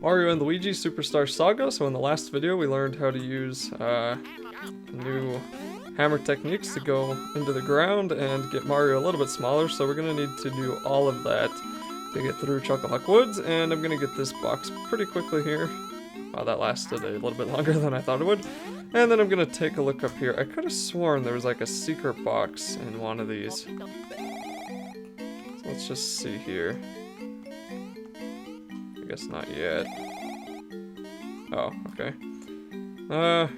Mario and Luigi Superstar Saga. So in the last video we learned how to use new hammer techniques to go into the ground and get Mario a little bit smaller. So we're going to need to do all of that to get through Chucklehuck Woods, and I'm going to get this box pretty quickly here. Wow, that lasted a little bit longer than I thought it would. And then I'm going to take a look up here. I could have sworn there was like a secret box in one of these. So let's just see here. I guess not yet. Oh, okay.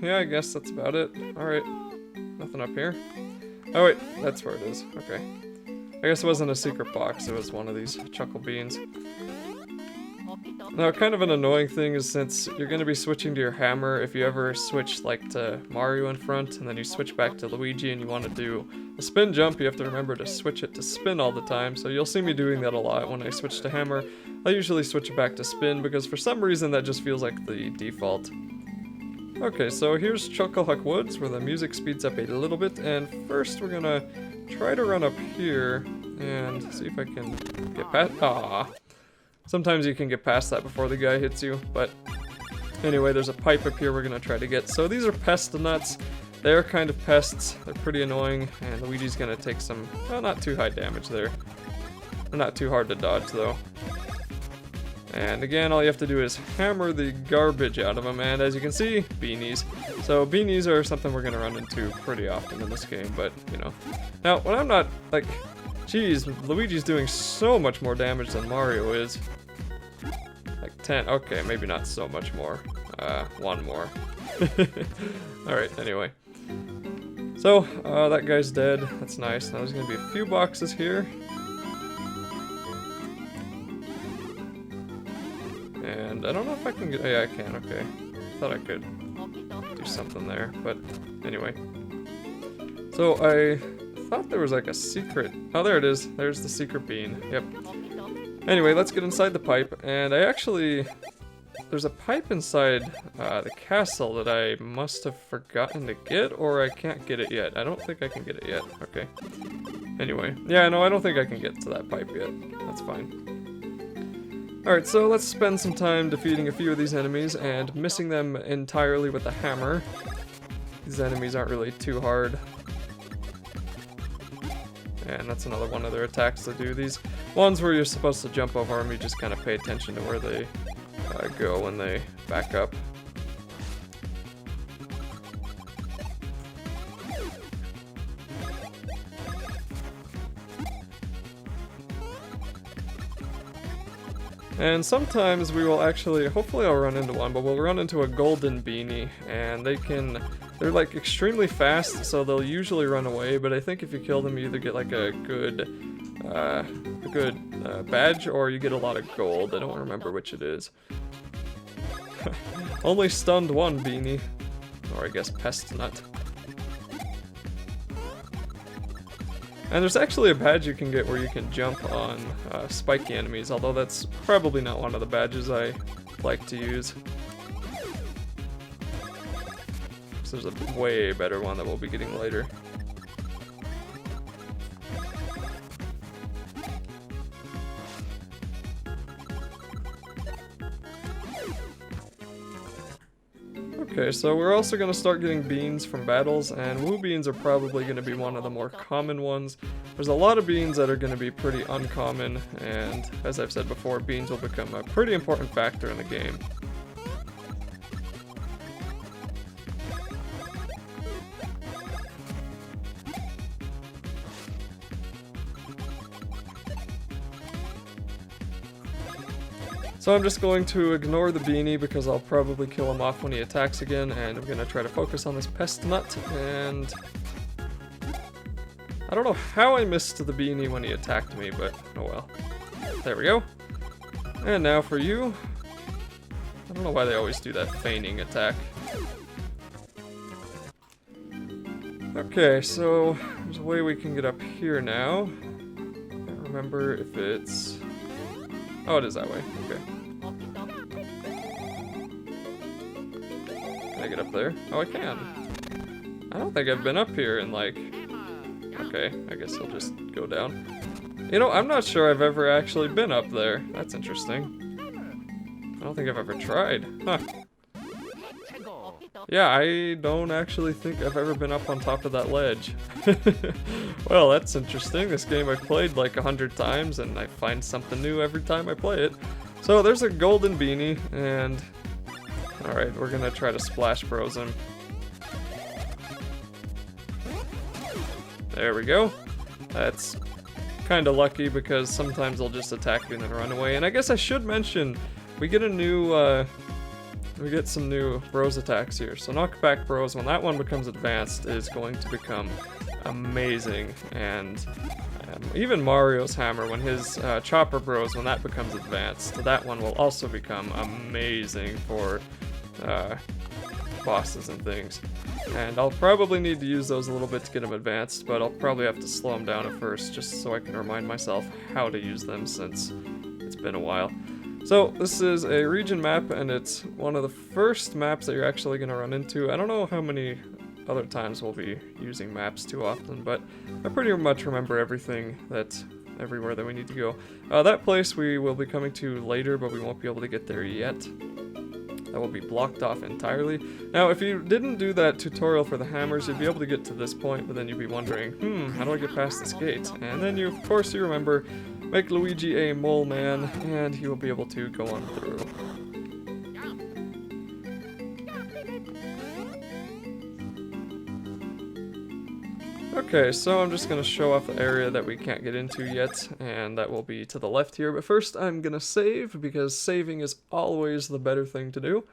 Yeah, I guess that's about it. Alright. Nothing up here. Oh wait, that's where it is. Okay. I guess it wasn't a secret box, it was one of these chuckle beans. Now, kind of an annoying thing is since you're going to be switching to your hammer, if you ever switch like to Mario in front and then you switch back to Luigi and you want to do a spin jump, you have to remember to switch it to spin all the time. So you'll see me doing that a lot when I switch to hammer. I usually switch it back to spin because for some reason that just feels like the default. Okay, so here's Chucklehuck Woods where the music speeds up a little bit, and first we're going to try to run up here and see if I can get past. Ah. Sometimes you can get past that before the guy hits you, but anyway, there's a pipe up here we're gonna try to get. So these are pest nuts. They're kind of pests. They're pretty annoying, and Luigi's gonna take some, well, not too high damage there. They're not too hard to dodge though. And again, all you have to do is hammer the garbage out of them, and as you can see, beanies. So beanies are something we're gonna run into pretty often in this game, but you know. Now, when I'm not, like, geez, Luigi's doing so much more damage than Mario is. Like 10, okay, maybe not so much more. One more. Alright, anyway. So, that guy's dead. That's nice. Now there's gonna be a few boxes here. And I don't know if I can get, oh yeah, I can, okay. Thought I could do something there, but anyway. So I thought there was like a secret, oh there it is, there's the secret bean, yep. Anyway, let's get inside the pipe, and I actually, there's a pipe inside the castle that I must have forgotten to get, or I can't get it yet. I don't think I can get it yet, okay. Anyway, yeah, no, I don't think I can get to that pipe yet, that's fine. Alright, so let's spend some time defeating a few of these enemies and missing them entirely with the hammer. These enemies aren't really too hard. And that's another one of their attacks to do. These ones where you're supposed to jump over them, you just kind of pay attention to where they go when they back up. And sometimes we will actually, hopefully I'll run into one, but we'll run into a golden beanie, and they're like extremely fast, so they'll usually run away, but I think if you kill them you either get like a good badge or you get a lot of gold. I don't remember which it is. Only stunned one beanie, or I guess pest nut. And there's actually a badge you can get where you can jump on spiky enemies, although that's probably not one of the badges I like to use. So there's a way better one that we'll be getting later. Okay, so we're also going to start getting beans from battles, and woo beans are probably going to be one of the more common ones. There's a lot of beans that are going to be pretty uncommon, and as I've said before, beans will become a pretty important factor in the game. So I'm just going to ignore the beanie because I'll probably kill him off when he attacks again, and I'm going to try to focus on this pest nut, and I don't know how I missed the beanie when he attacked me, but oh well. There we go. And now for you. I don't know why they always do that feigning attack. Okay, so there's a way we can get up here now. Can't remember if it's... Oh, it is that way. Okay. Can I get up there? Oh, I can. I don't think I've been up here in like... Okay, I guess I'll just go down. You know, I'm not sure I've ever actually been up there. That's interesting. I don't think I've ever tried. Huh. Yeah, I don't actually think I've ever been up on top of that ledge. Well, that's interesting. This game I've played like 100 times and I find something new every time I play it. So there's a golden beanie and... Alright, we're gonna try to Splash Bros him. There we go. That's kind of lucky because sometimes they'll just attack you and then run away. And I guess I should mention, we get a new, we get some new Bros attacks here. So Knockback Bros, when that one becomes advanced, is going to become amazing. And even Mario's Hammer, when his Chopper Bros, when that becomes advanced, that one will also become amazing for bosses and things. And I'll probably need to use those a little bit to get them advanced, but I'll probably have to slow them down at first just so I can remind myself how to use them since it's been a while. So this is a region map and it's one of the first maps that you're actually going to run into. I don't know how many other times we'll be using maps too often, but I pretty much remember everything everywhere that we need to go. That place we will be coming to later, but we won't be able to get there yet. That will be blocked off entirely. Now, if you didn't do that tutorial for the hammers, you'd be able to get to this point, but then you'd be wondering, how do I get past this gate? And then of course you remember, make Luigi a mole man, and he will be able to go on through. Okay, so I'm just going to show off the area that we can't get into yet, and that will be to the left here. But first I'm going to save, because saving is always the better thing to do.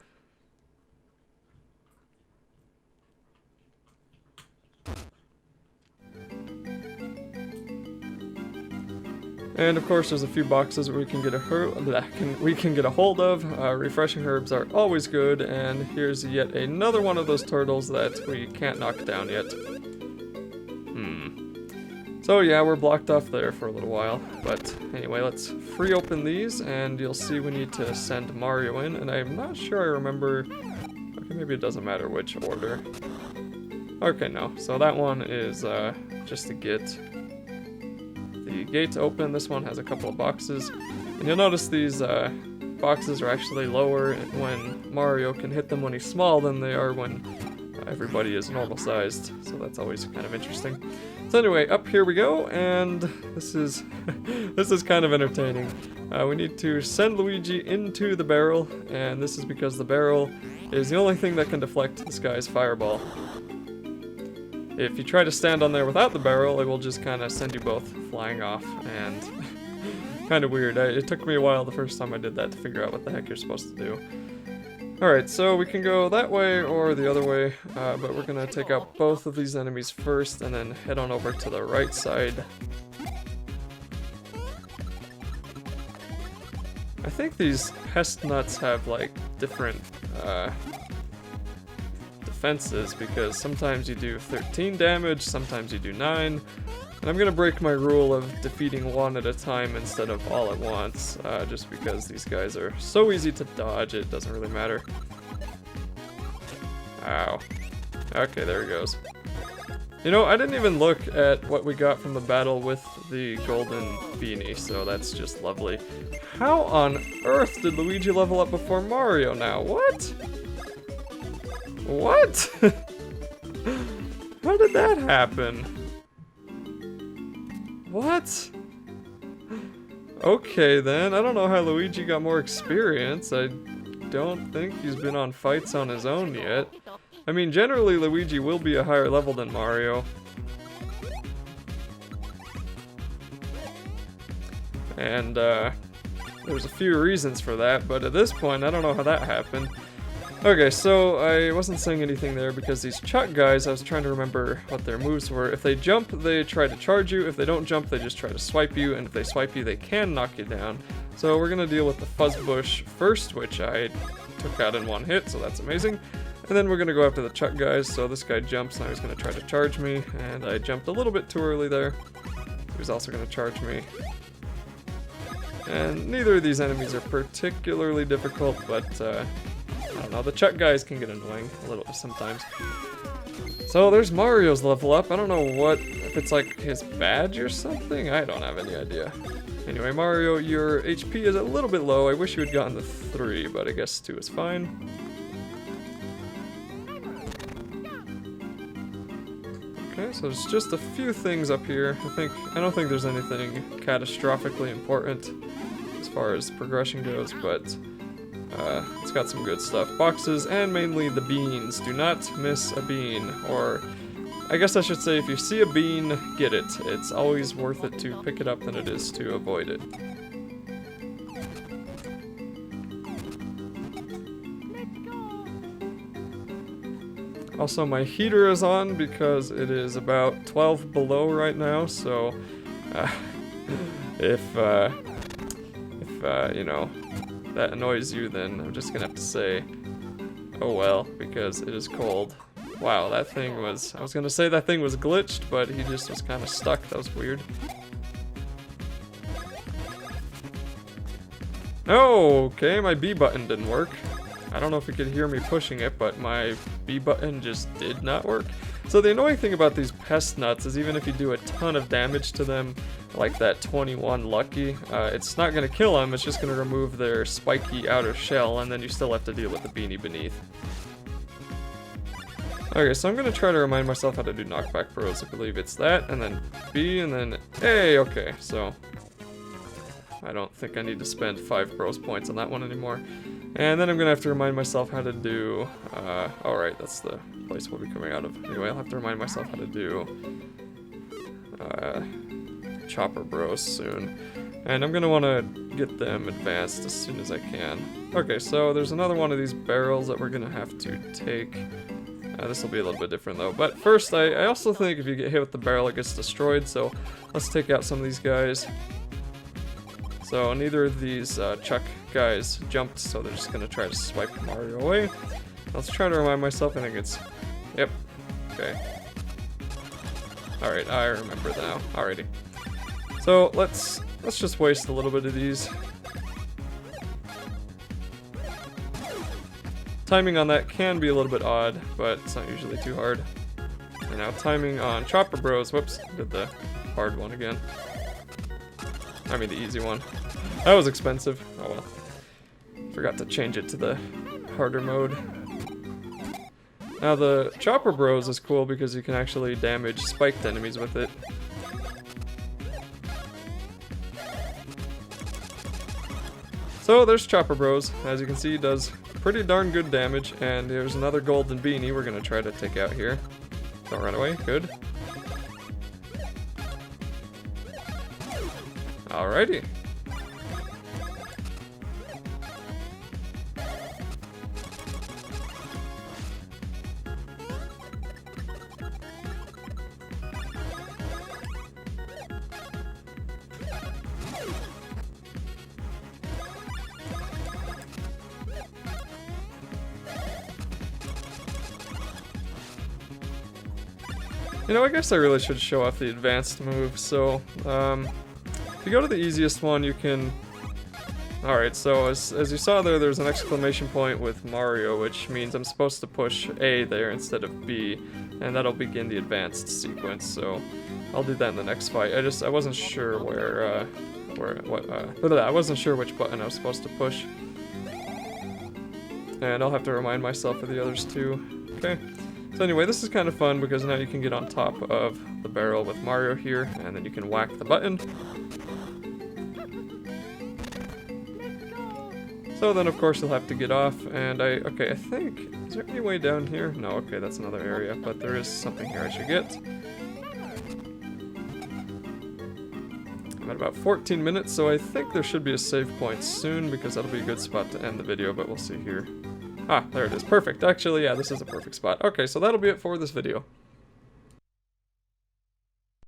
And of course there's a few boxes where we can get a hold of. Refreshing herbs are always good, and here's yet another one of those turtles that we can't knock down yet. So yeah, we're blocked off there for a little while, but anyway, let's free open these, and you'll see we need to send Mario in, and I'm not sure I remember, okay, maybe it doesn't matter which order. Okay, no, so that one is just to get the gate open. This one has a couple of boxes, and you'll notice these boxes are actually lower when Mario can hit them when he's small than they are when everybody is normal sized, so that's always kind of interesting. So anyway, up here we go, and this is this is kind of entertaining. We need to send Luigi into the barrel, and this is because the barrel is the only thing that can deflect this guy's fireball. If you try to stand on there without the barrel, it will just kind of send you both flying off, and kind of weird. It took me a while the first time I did that to figure out what the heck you're supposed to do. Alright, so we can go that way or the other way, but we're going to take out both of these enemies first and then head on over to the right side. I think these pest nuts have like different defenses, because sometimes you do 13 damage, sometimes you do 9. And I'm going to break my rule of defeating one at a time instead of all at once, just because these guys are so easy to dodge, it doesn't really matter. Ow. Okay, there he goes. You know, I didn't even look at what we got from the battle with the golden beanie, so that's just lovely. How on earth did Luigi level up before Mario now? What? What? How did that happen? What? Okay then, I don't know how Luigi got more experience. I don't think he's been on fights on his own yet. I mean, generally Luigi will be a higher level than Mario. And there's a few reasons for that, but at this point I don't know how that happened. Okay, so I wasn't saying anything there because these Chuck guys, I was trying to remember what their moves were. If they jump, they try to charge you. If they don't jump, they just try to swipe you. And if they swipe you, they can knock you down. So we're going to deal with the Fuzz Bush first, which I took out in one hit, so that's amazing. And then we're going to go after the Chuck guys. So this guy jumps, now he's going to try to charge me. And I jumped a little bit too early there. He was also going to charge me. And neither of these enemies are particularly difficult, but I don't know, the Chuck guys can get annoying a little sometimes. So there's Mario's level up. I don't know if it's like his badge or something. I don't have any idea. Anyway, Mario, your HP is a little bit low. I wish you had gotten the 3, but I guess 2 is fine. Okay, so there's just a few things up here. I don't think there's anything catastrophically important as far as progression goes, but it's got some good stuff. Boxes, and mainly the beans. Do not miss a bean, or I guess I should say if you see a bean, get it. It's always worth it to pick it up than it is to avoid it. Also, my heater is on because it is about 12 below right now, so if you know, that annoys you, then I'm just gonna have to say, oh well, because it is cold. Wow, that thing was, I was gonna say that thing was glitched, but he just was kind of stuck. That was weird. Oh, okay, my B button didn't work. I don't know if you could hear me pushing it, but my B button just did not work. So the annoying thing about these pest nuts is even if you do a ton of damage to them, like that 21 lucky, it's not going to kill them, it's just going to remove their spiky outer shell, and then you still have to deal with the beanie beneath. Okay, so I'm going to try to remind myself how to do knockback bros. I believe it's that, and then B, and then A. Okay, so I don't think I need to spend 5 bros points on that one anymore. And then I'm gonna have to remind myself how to do, alright, that's the place we'll be coming out of. Anyway, I'll have to remind myself how to do, chopper bros soon. And I'm gonna wanna get them advanced as soon as I can. Okay, so there's another one of these barrels that we're gonna have to take. This will be a little bit different though. But first, I also think if you get hit with the barrel, it gets destroyed, so let's take out some of these guys. So neither of these Chuck guys jumped, so they're just gonna try to swipe Mario away. Let's try to remind myself. I think it's, yep, okay. All right, I remember now. Alrighty. So let's just waste a little bit of these. Timing on that can be a little bit odd, but it's not usually too hard. And now timing on Chopper Bros. Whoops, did the hard one again. I mean the easy one. That was expensive. Oh well. Forgot to change it to the harder mode. Now the Chopper Bros is cool because you can actually damage spiked enemies with it. So there's Chopper Bros. As you can see, does pretty darn good damage. And there's another golden beanie we're gonna try to take out here. Don't run away. Good. Alrighty. You know, I guess I really should show off the advanced move. So, if you go to the easiest one, you can... Alright, so as you saw there's an exclamation point with Mario, which means I'm supposed to push A there instead of B, and that'll begin the advanced sequence, so I'll do that in the next fight. I wasn't sure I wasn't sure which button I was supposed to push. And I'll have to remind myself of the others too. Okay. So anyway, this is kind of fun because now you can get on top of the barrel with Mario here, and then you can whack the button. So then of course you'll have to get off, and I think, is there any way down here? No, okay, that's another area, but there is something here I should get. I'm at about 14 minutes, so I think there should be a save point soon because that'll be a good spot to end the video, but we'll see here. Ah, there it is. Perfect. Actually, yeah, this is a perfect spot. Okay, so that'll be it for this video.